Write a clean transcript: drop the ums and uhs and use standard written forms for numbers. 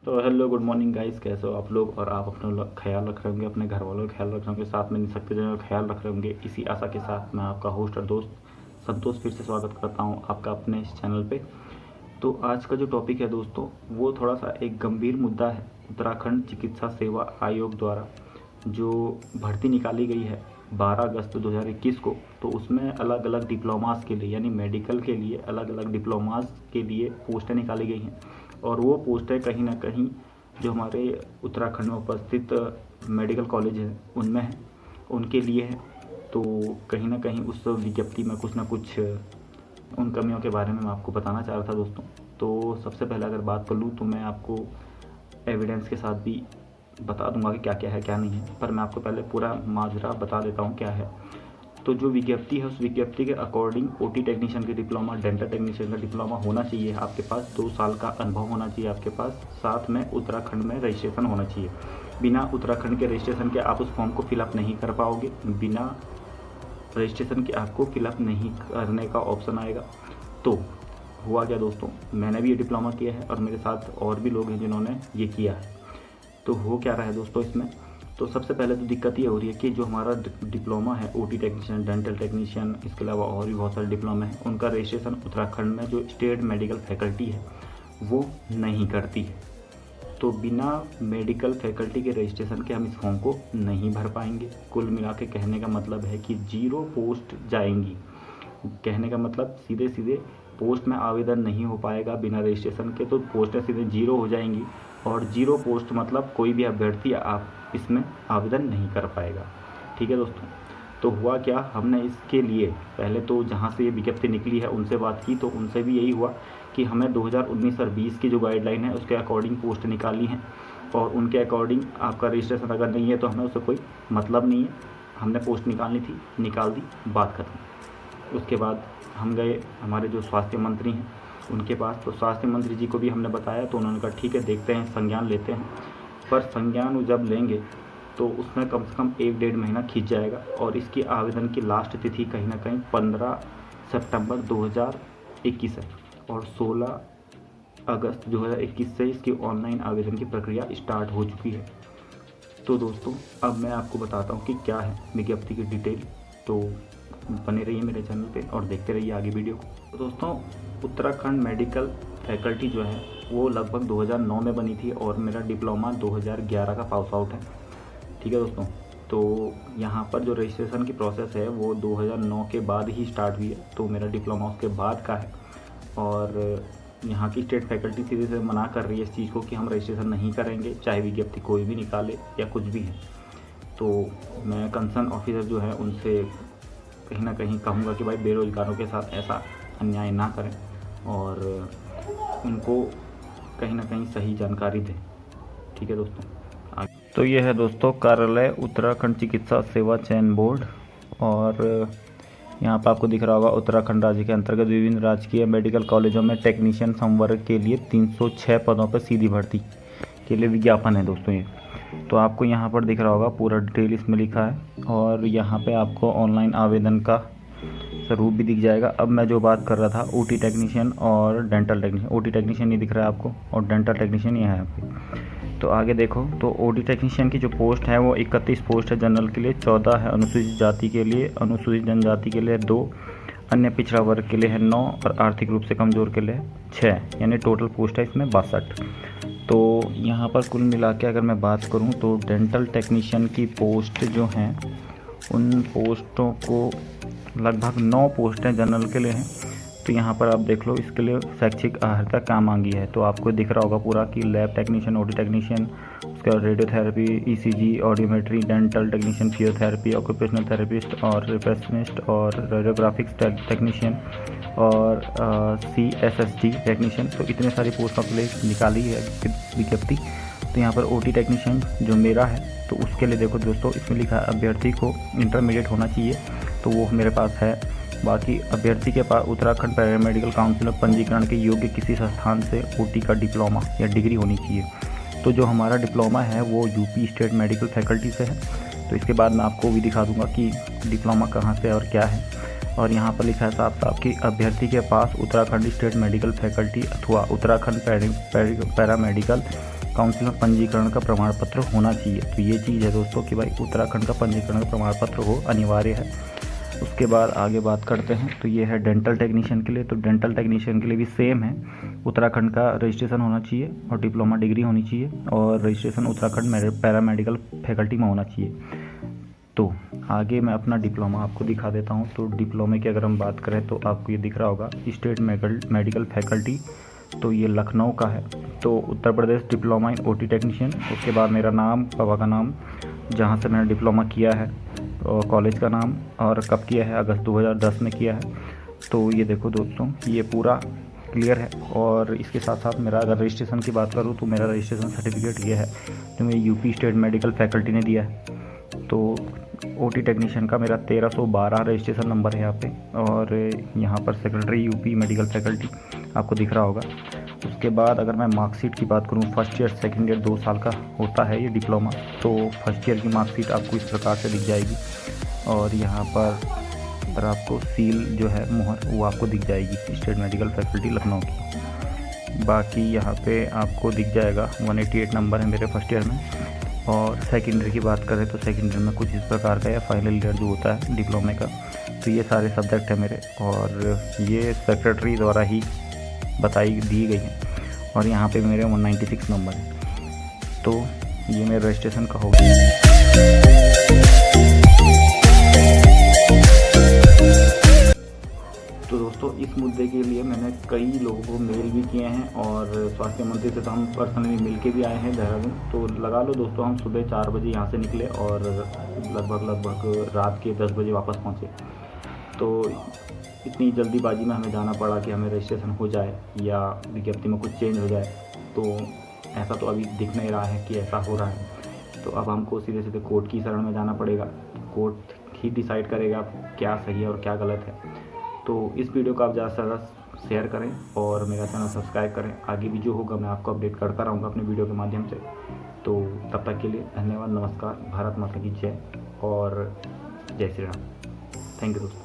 तो hello good morning guys, कैसे हो आप लोग। और आप अपना ख्याल रख रहे होंगे, अपने घर वालों का ख्याल रख रहे होंगे, साथ में निसकते जनों का ख्याल रख रहे होंगे। इसी आशा के साथ मैं आपका होस्ट और दोस्त संतोष फिर से स्वागत करता हूं आपका अपने इस चैनल पे। तो आज का जो टॉपिक है दोस्तों, वो थोड़ा सा एक गंभीर मुद्दा है। उत्तराखंड चिकित्सा सेवा आयोग द्वारा जो भर्ती निकाली गई है 12 अगस्त 2021 को, तो उसमें अलग अलग डिप्लोमास के लिए, यानी मेडिकल के लिए अलग अलग डिप्लोमास के लिए पोस्टें निकाली गई हैं। और वो पोस्टें कहीं ना कहीं जो हमारे उत्तराखंड में उपस्थित मेडिकल कॉलेज हैं उनमें हैं, उनके लिए है। तो कहीं ना कहीं उस विज्ञप्ति में कुछ ना कुछ उन कमियों के बारे में मैं आपको बताना चाह रहा था दोस्तों। तो सबसे पहले अगर बात कर लूँ तो मैं आपको एविडेंस के साथ भी बता दूंगा कि क्या क्या है क्या नहीं है, पर मैं आपको पहले पूरा माजरा बता देता हूँ क्या है। तो जो विज्ञप्ति है उस विज्ञप्ति के अकॉर्डिंग ओटी टेक्नीशियन का डिप्लोमा, डेंटल टेक्नीशियन का डिप्लोमा होना चाहिए आपके पास, 2 साल का अनुभव होना चाहिए आपके पास, साथ में उत्तराखंड में रजिस्ट्रेशन होना चाहिए। बिना उत्तराखंड के रजिस्ट्रेशन के आप उस फॉर्म को फिलअप नहीं कर पाओगे, बिना रजिस्ट्रेशन के आपको फिलअप नहीं करने का ऑप्शन आएगा। तो हुआ क्या दोस्तों, मैंने भी ये डिप्लोमा किया है और मेरे साथ और भी लोग हैं जिन्होंने ये किया है। तो हो क्या रहा है दोस्तों इसमें, तो सबसे पहले तो दिक्कत ये हो रही है कि जो हमारा डिप्लोमा है ओटी टेक्नीशियन, डेंटल टेक्नीशियन, इसके अलावा और भी बहुत सारे डिप्लोमा हैं, उनका रजिस्ट्रेशन उत्तराखंड में जो स्टेट मेडिकल फैकल्टी है वो नहीं करती है। तो बिना मेडिकल फैकल्टी के रजिस्ट्रेशन के हम इस फॉर्म को नहीं भर पाएंगे। कुल मिला के कहने का मतलब है कि 0 पोस्ट जाएंगी। कहने का मतलब सीधे सीधे पोस्ट में आवेदन नहीं हो पाएगा बिना रजिस्ट्रेशन के, तो पोस्टें सीधे 0 हो जाएंगी। और 0 पोस्ट मतलब कोई भी अभ्यर्थी आप इसमें आवेदन नहीं कर पाएगा। ठीक है दोस्तों। तो हुआ क्या, हमने इसके लिए पहले तो जहाँ से ये विज्ञप्ति निकली है उनसे बात की, तो उनसे भी यही हुआ कि हमें 2019 और 20 की जो गाइडलाइन है उसके अकॉर्डिंग पोस्ट निकाली हैं, और उनके अकॉर्डिंग आपका रजिस्ट्रेशन अगर नहीं है तो हमें उससे कोई मतलब नहीं है। हमने पोस्ट निकालनी थी, निकाल दी, बात खत्म। उसके बाद हम गए हमारे जो स्वास्थ्य मंत्री हैं उनके पास, तो स्वास्थ्य मंत्री जी को भी हमने बताया, तो उन्होंने कहा ठीक है देखते हैं, संज्ञान लेते हैं। पर संज्ञान जब लेंगे तो उसमें कम से कम 1-1.5 महीना खींच जाएगा, और इसकी आवेदन की लास्ट तिथि कहीं ना कहीं 15 सितंबर 2021 है, और 16 अगस्त 2021 से इसकी ऑनलाइन आवेदन की प्रक्रिया स्टार्ट हो चुकी है। तो दोस्तों अब मैं आपको बताता हूँ कि क्या है विज्ञप्ति की डिटेल। तो बने रहिए मेरे चैनल पे और देखते रहिए आगे वीडियो को। तो दोस्तों उत्तराखंड मेडिकल फैकल्टी जो है वो लगभग 2009 में बनी थी, और मेरा डिप्लोमा 2011 का पास आउट है। ठीक है दोस्तों। तो यहाँ पर जो रजिस्ट्रेशन की प्रोसेस है वो 2009 के बाद ही स्टार्ट हुई है, तो मेरा डिप्लोमा उसके बाद का है। और यहाँ की स्टेट फैकल्टी सीधे से मना कर रही है इस चीज़ को कि हम रजिस्ट्रेशन नहीं करेंगे, चाहे विज्ञप्ति कोई भी निकाले या कुछ भी है। तो मैं कंसर्न ऑफिसर जो है उनसे कहीं ना कहीं कहूँगा कि भाई बेरोजगारों के साथ ऐसा अन्याय ना करें, और उनको कहीं ना कहीं सही जानकारी दें। ठीक है दोस्तों। तो ये है दोस्तों कार्यालय उत्तराखंड चिकित्सा सेवा चयन बोर्ड, और यहाँ पर आपको दिख रहा होगा उत्तराखंड राज्य के अंतर्गत विभिन्न राजकीय मेडिकल कॉलेजों में टेक्नीशियन संवर्ग के लिए 306 पदों पर सीधी भर्ती के लिए विज्ञापन है दोस्तों ये। तो आपको यहाँ पर दिख रहा होगा पूरा डिटेल इसमें लिखा है, और यहाँ पे आपको ऑनलाइन आवेदन का स्वरूप भी दिख जाएगा। अब मैं जो बात कर रहा था ओटी टेक्नीशियन और डेंटल टेक्नीशियन, ओटी टेक्नीशियन ये दिख रहा है आपको, और डेंटल टेक्नीशियन ये है आपके। तो आगे देखो, तो ओटी टेक्नीशियन की जो पोस्ट है वो 31 पोस्ट है जनरल के लिए, 14 है अनुसूचित जाति के लिए, अनुसूचित जनजाति के लिए 2, अन्य पिछड़ा वर्ग के लिए है 9, और आर्थिक रूप से कमज़ोर के लिए 6, यानी टोटल पोस्ट है इसमें 62। तो यहाँ पर कुल मिला के अगर मैं बात करूँ तो डेंटल टेक्नीशियन की पोस्ट जो हैं उन पोस्टों को लगभग 9 पोस्टें जनरल के लिए हैं। तो यहाँ पर आप देख लो, इसके लिए शैक्षिक अर्हता क्या मांगी है, तो आपको दिख रहा होगा पूरा कि लैब टेक्नीशियन, ओटी टेक्नीशियन, उसके बाद radiotherapy, ECG, audiometry, dental technician, physiotherapy, occupational therapist और रिसेप्शनिस्ट, और रेडियोग्राफिक्स टेक्नीशियन, और CSSD टेक्नीशियन। तो इतने सारी पोस्टों के लिए निकाली है विज्ञप्ति। तो यहाँ पर ओटी टेक्नीशियन जो मेरा है तो उसके लिए देखो दोस्तों, इसमें लिखा है अभ्यर्थी को इंटरमीडिएट होना चाहिए, तो वो मेरे पास है। बाकी अभ्यर्थी के पास उत्तराखंड पैरामेडिकल काउंसिल में पंजीकरण के योग्य किसी संस्थान से ओटी का डिप्लोमा या डिग्री होनी चाहिए। तो जो हमारा डिप्लोमा है वो यूपी स्टेट मेडिकल फैकल्टी से है। तो इसके बाद मैं आपको भी दिखा दूंगा कि डिप्लोमा कहाँ से और क्या है। और यहाँ पर लिखा है साफ साफ कि अभ्यर्थी के पास उत्तराखंड स्टेट मेडिकल फैकल्टी अथवा उत्तराखंड पैरामेडिकल काउंसिल में पंजीकरण का प्रमाण पत्र होना चाहिए। तो ये चीज़ है दोस्तों कि भाई उत्तराखंड का पंजीकरण का प्रमाण पत्र हो, अनिवार्य है। उसके बाद आगे बात करते हैं, तो ये है डेंटल टेक्नीशियन के लिए। तो डेंटल टेक्नीशियन के लिए भी सेम है, उत्तराखंड का रजिस्ट्रेशन होना चाहिए और डिप्लोमा डिग्री होनी चाहिए और रजिस्ट्रेशन उत्तराखंड पैरामेडिकल फैकल्टी में होना चाहिए। तो आगे मैं अपना डिप्लोमा आपको दिखा देता हूँ। तो डिप्लोमे की अगर हम बात करें तो आपको ये दिख रहा होगा, स्टेट मेडिकल फैकल्टी, तो ये लखनऊ का है। तो Uttar Pradesh diploma in OT technician. उसके बाद मेरा नाम, पापा का नाम, जहाँ से मैंने डिप्लोमा किया है, और कॉलेज का नाम, और कब किया है, अगस्त 2010 में किया है। तो ये देखो दोस्तों, ये पूरा क्लियर है। और इसके साथ साथ मेरा अगर रजिस्ट्रेशन की बात करूँ तो मेरा रजिस्ट्रेशन सर्टिफिकेट ये है जो मेरी यूपी स्टेट मेडिकल फैकल्टी ने दिया है। तो ओटी टेक्नीशियन का मेरा 1312 रजिस्ट्रेशन नंबर है यहाँ पे, और यहाँ पर सेक्रेटरी यूपी मेडिकल फैकल्टी आपको दिख रहा होगा। उसके बाद अगर मैं मार्कशीट की बात करूँ, फर्स्ट ईयर सेकंड ईयर 2 साल का होता है ये डिप्लोमा। तो फर्स्ट ईयर की मार्कशीट आपको इस प्रकार से दिख जाएगी, और यहाँ पर आपको सील जो है, मुहर, वो आपको दिख जाएगी, स्टेट मेडिकल फैकल्टी लखनऊ की। बाकी यहाँ पे आपको दिख जाएगा 188 नंबर है मेरे फर्स्ट ईयर में। और सेकेंड ईयर की बात करें तो सेकेंड ईयर में कुछ इस प्रकार का, या फाइनल ईयर जो होता है डिप्लोमे का। तो ये सारे सब्जेक्ट हैं मेरे, और ये सेक्रेटरी द्वारा ही दी गई है। और यहाँ पे मेरे 196 नंबर हैं। तो ये मेरे रजिस्ट्रेशन का हो गया। तो दोस्तों, इस मुद्दे के लिए मैंने कई लोगों को मेल भी किए हैं, और स्वास्थ्य मंत्री से तो हम पर्सनली मिल के भी आए हैं देहरादून। तो लगा लो दोस्तों, हम सुबह 4 बजे यहाँ से निकले और लगभग रात के 10 बजे वापस पहुँचे। तो इतनी जल्दीबाजी में हमें जाना पड़ा कि हमें रजिस्ट्रेशन हो जाए या विज्ञप्ति में कुछ चेंज हो जाए। तो ऐसा तो अभी दिख नहीं रहा है कि ऐसा हो रहा है। तो अब हमको सीधे सीधे कोर्ट की शरण में जाना पड़ेगा। कोर्ट ही डिसाइड करेगा क्या सही है और क्या गलत है। तो इस वीडियो को आप ज़्यादा से ज़्यादा शेयर करें और मेरा चैनल सब्सक्राइब करें। आगे भी जो होगा मैं आपको अपडेट करता रहूँगा अपने वीडियो के माध्यम से। तो तब तक के लिए धन्यवाद, नमस्कार, भारत माता की जय और जय श्री राम। थैंक यू दोस्तों।